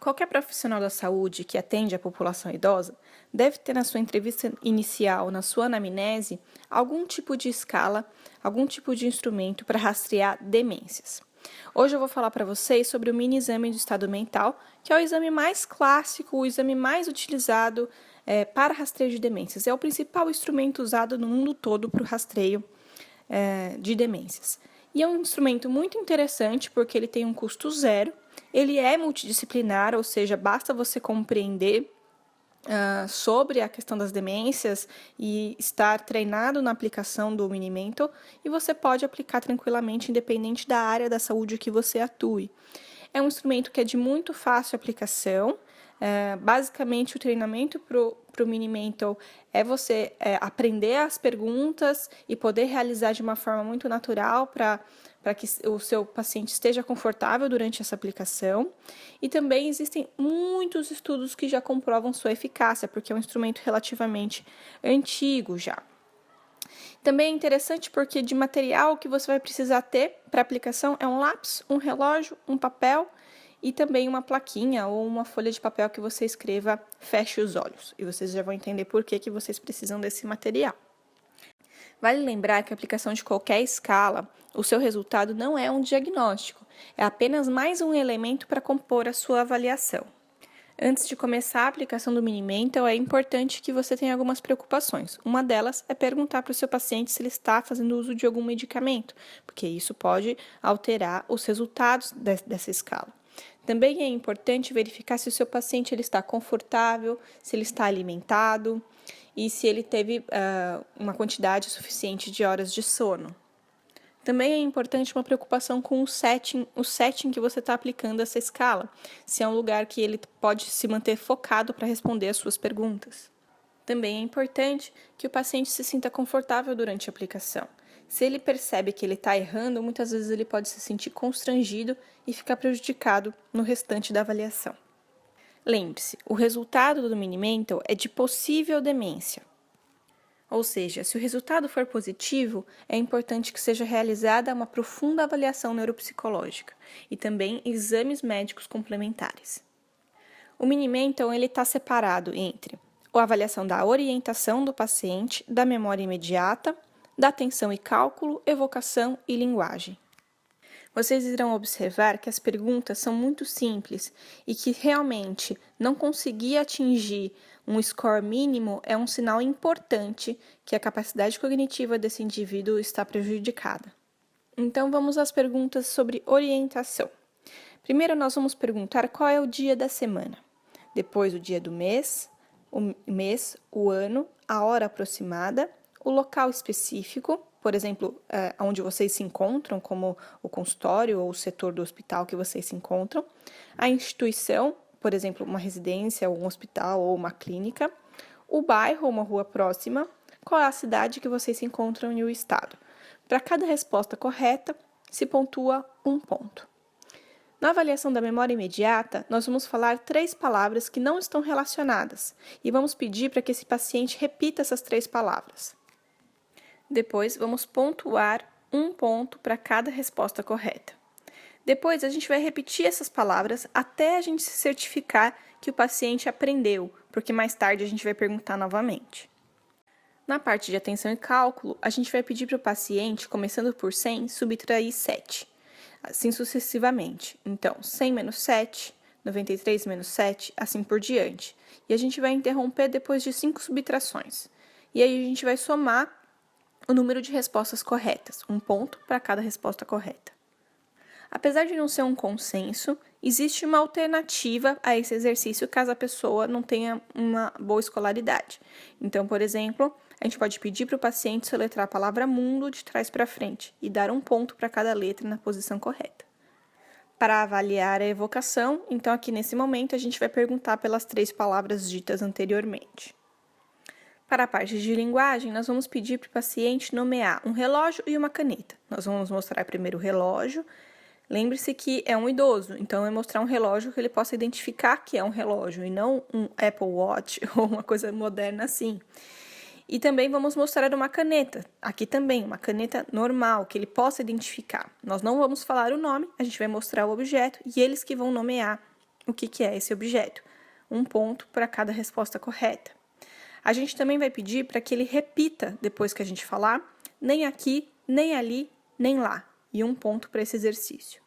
Qualquer profissional da saúde que atende a população idosa deve ter na sua entrevista inicial, na sua anamnese, algum tipo de escala, algum tipo de instrumento para rastrear demências. Hoje eu vou falar para vocês sobre o mini exame do estado mental, que é o exame mais clássico, o exame mais utilizado para rastreio de demências. É o principal instrumento usado no mundo todo para o rastreio de demências. E é um instrumento muito interessante porque ele tem um custo zero, ele é multidisciplinar, ou seja, basta você compreender sobre a questão das demências e estar treinado na aplicação do Mini-Mental e você pode aplicar tranquilamente, independente da área da saúde que você atue. É um instrumento que é de muito fácil aplicação. Basicamente, o treinamento para o Mini-Mental é você aprender as perguntas e poder realizar de uma forma muito natural para que o seu paciente esteja confortável durante essa aplicação. E também existem muitos estudos que já comprovam sua eficácia, porque é um instrumento relativamente antigo já. Também é interessante porque de material que você vai precisar ter para aplicação é um lápis, um relógio, um papel e também uma plaquinha ou uma folha de papel que você escreva "feche os olhos". E vocês já vão entender por que vocês precisam desse material. Vale lembrar que a aplicação de qualquer escala, o seu resultado não é um diagnóstico, é apenas mais um elemento para compor a sua avaliação. Antes de começar a aplicação do Mini-Mental, é importante que você tenha algumas preocupações. Uma delas é perguntar para o seu paciente se ele está fazendo uso de algum medicamento, porque isso pode alterar os resultados dessa escala. Também é importante verificar se o seu paciente ele está confortável, se ele está alimentado e se ele teve uma quantidade suficiente de horas de sono. Também é importante uma preocupação com o setting que você está aplicando essa escala, se é um lugar que ele pode se manter focado para responder as suas perguntas. Também é importante que o paciente se sinta confortável durante a aplicação. Se ele percebe que ele está errando, muitas vezes ele pode se sentir constrangido e ficar prejudicado no restante da avaliação. Lembre-se, o resultado do Mini-Mental é de possível demência. Ou seja, se o resultado for positivo, é importante que seja realizada uma profunda avaliação neuropsicológica e também exames médicos complementares. O Mini-Mental está separado entre a avaliação da orientação do paciente, da memória imediata, da atenção e cálculo, evocação e linguagem. Vocês irão observar que as perguntas são muito simples e que realmente não conseguir atingir um score mínimo é um sinal importante que a capacidade cognitiva desse indivíduo está prejudicada. Então, vamos às perguntas sobre orientação. Primeiro, nós vamos perguntar qual é o dia da semana. Depois, o dia do mês, o ano, a hora aproximada, o local específico, por exemplo, onde vocês se encontram, como o consultório ou o setor do hospital que vocês se encontram, a instituição, por exemplo, uma residência, um hospital ou uma clínica, o bairro ou uma rua próxima, qual é a cidade que vocês se encontram e o estado. Para cada resposta correta, se pontua 1 ponto. Na avaliação da memória imediata, nós vamos falar 3 palavras que não estão relacionadas e vamos pedir para que esse paciente repita essas 3 palavras. Depois, vamos pontuar 1 ponto para cada resposta correta. Depois, a gente vai repetir essas palavras até a gente se certificar que o paciente aprendeu, porque mais tarde a gente vai perguntar novamente. Na parte de atenção e cálculo, a gente vai pedir para o paciente, começando por 100, subtrair 7, assim sucessivamente. Então, 100 menos 7, 93 menos 7, assim por diante. E a gente vai interromper depois de 5 subtrações. E aí a gente vai somar o número de respostas corretas, 1 ponto para cada resposta correta. Apesar de não ser um consenso, existe uma alternativa a esse exercício caso a pessoa não tenha uma boa escolaridade. Então, por exemplo, a gente pode pedir para o paciente soletrar a palavra mundo de trás para frente e dar 1 ponto para cada letra na posição correta. Para avaliar a evocação, então aqui nesse momento a gente vai perguntar pelas 3 palavras ditas anteriormente. Para a parte de linguagem, nós vamos pedir para o paciente nomear um relógio e uma caneta. Nós vamos mostrar primeiro o relógio. Lembre-se que é um idoso, então é mostrar um relógio que ele possa identificar que é um relógio e não um Apple Watch ou uma coisa moderna assim. E também vamos mostrar uma caneta, aqui também, uma caneta normal, que ele possa identificar. Nós não vamos falar o nome, a gente vai mostrar o objeto e eles que vão nomear o que é esse objeto. 1 ponto para cada resposta correta. A gente também vai pedir para que ele repita depois que a gente falar, nem aqui, nem ali, nem lá. E 1 ponto para esse exercício.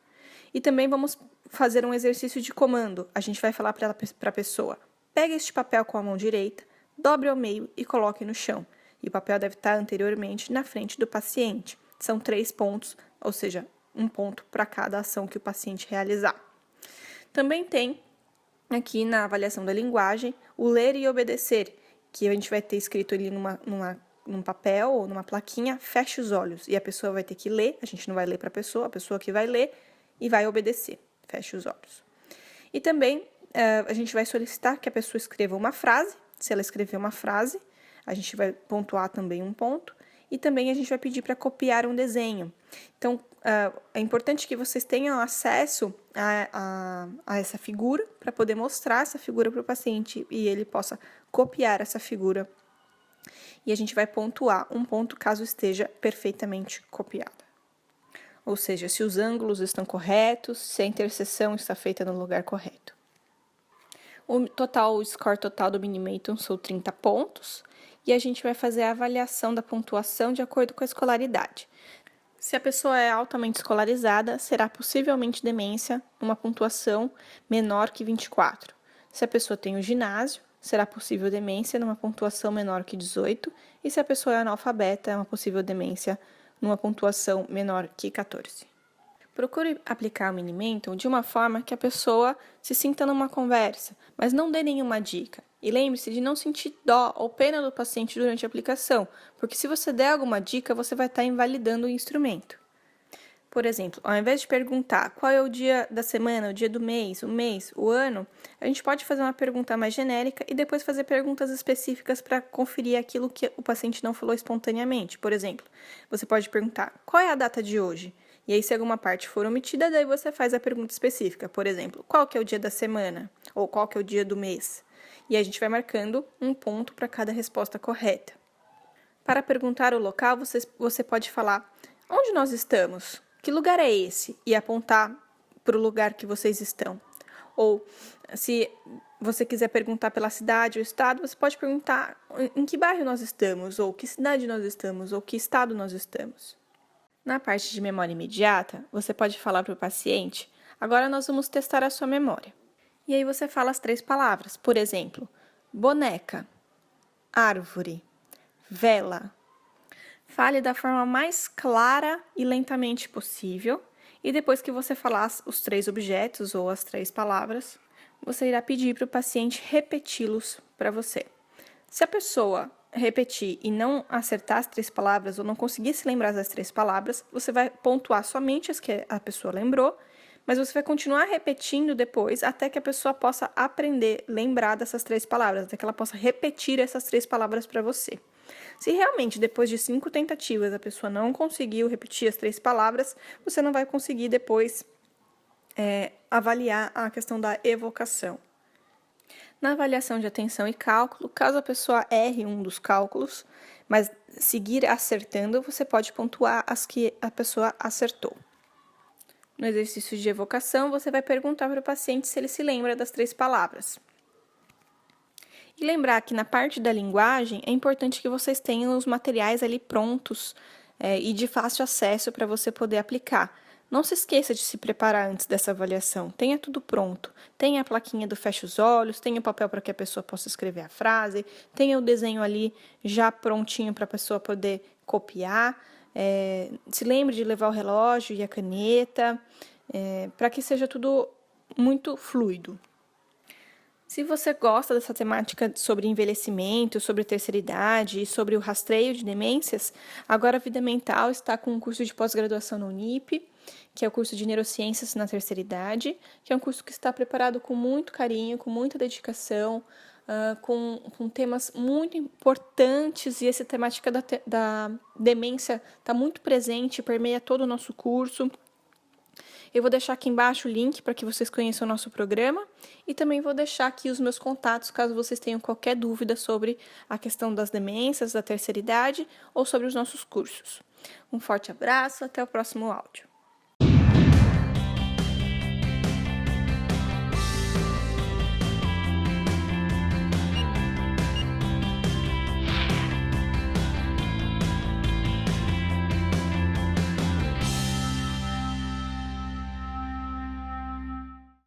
E também vamos fazer um exercício de comando. A gente vai falar para a pessoa, pega este papel com a mão direita, dobre ao meio e coloque no chão. E o papel deve estar anteriormente na frente do paciente. São 3 pontos, ou seja, 1 ponto para cada ação que o paciente realizar. Também tem aqui na avaliação da linguagem o ler e obedecer, que a gente vai ter escrito ali num papel ou numa plaquinha, feche os olhos. E a pessoa vai ter que ler, a gente não vai ler para a pessoa que vai ler e vai obedecer, feche os olhos. E também a gente vai solicitar que a pessoa escreva uma frase. Se ela escrever uma frase, a gente vai pontuar também 1 ponto. E também a gente vai pedir para copiar um desenho. Então, é importante que vocês tenham acesso a essa figura para poder mostrar essa figura para o paciente e ele possa copiar essa figura. E a gente vai pontuar 1 ponto caso esteja perfeitamente copiada. Ou seja, se os ângulos estão corretos, se a interseção está feita no lugar correto. O score total do Minimaton são 30 pontos. E a gente vai fazer a avaliação da pontuação de acordo com a escolaridade. Se a pessoa é altamente escolarizada, será possivelmente demência numa pontuação menor que 24. Se a pessoa tem o ginásio, será possível demência numa pontuação menor que 18. E se a pessoa é analfabeta, é uma possível demência numa pontuação menor que 14. Procure aplicar o Minimaton de uma forma que a pessoa se sinta numa conversa, mas não dê nenhuma dica. E lembre-se de não sentir dó ou pena do paciente durante a aplicação, porque se você der alguma dica, você vai estar invalidando o instrumento. Por exemplo, ao invés de perguntar qual é o dia da semana, o dia do mês, o ano, a gente pode fazer uma pergunta mais genérica e depois fazer perguntas específicas para conferir aquilo que o paciente não falou espontaneamente. Por exemplo, você pode perguntar qual é a data de hoje? E aí, se alguma parte for omitida, daí você faz a pergunta específica. Por exemplo, qual que é o dia da semana? Ou qual que é o dia do mês? E aí a gente vai marcando 1 ponto para cada resposta correta. Para perguntar o local, você pode falar, onde nós estamos? Que lugar é esse? E apontar para o lugar que vocês estão. Ou, se você quiser perguntar pela cidade ou estado, você pode perguntar em que bairro nós estamos, ou que cidade nós estamos, ou que estado nós estamos. Na parte de memória imediata, você pode falar para o paciente, agora nós vamos testar a sua memória. E aí você fala as 3 palavras, por exemplo, boneca, árvore, vela. Fale da forma mais clara e lentamente possível, e depois que você falar os 3 objetos ou as 3 palavras, você irá pedir para o paciente repeti-los para você. Se a pessoa repetir e não acertar as 3 palavras ou não conseguir se lembrar das 3 palavras, você vai pontuar somente as que a pessoa lembrou, mas você vai continuar repetindo depois até que a pessoa possa aprender, lembrar dessas 3 palavras, até que ela possa repetir essas 3 palavras para você. Se realmente depois de 5 tentativas a pessoa não conseguiu repetir as 3 palavras, você não vai conseguir depois avaliar a questão da evocação. Na avaliação de atenção e cálculo, caso a pessoa erre um dos cálculos, mas seguir acertando, você pode pontuar as que a pessoa acertou. No exercício de evocação, você vai perguntar para o paciente se ele se lembra das 3 palavras. E lembrar que na parte da linguagem, é importante que vocês tenham os materiais ali prontos e de fácil acesso para você poder aplicar. Não se esqueça de se preparar antes dessa avaliação. Tenha tudo pronto. Tenha a plaquinha do fecha os olhos, tenha o papel para que a pessoa possa escrever a frase, tenha o desenho ali já prontinho para a pessoa poder copiar. Se lembre de levar o relógio e a caneta, para que seja tudo muito fluido. Se você gosta dessa temática sobre envelhecimento, sobre terceira idade e sobre o rastreio de demências, agora a Vida Mental está com um curso de pós-graduação na Unip, que é o curso de Neurociências na Terceira Idade, que é um curso que está preparado com muito carinho, com muita dedicação, com temas muito importantes, e essa temática da demência está muito presente, permeia todo o nosso curso. Eu vou deixar aqui embaixo o link para que vocês conheçam o nosso programa e também vou deixar aqui os meus contatos caso vocês tenham qualquer dúvida sobre a questão das demências, da terceira idade ou sobre os nossos cursos. Um forte abraço, até o próximo áudio.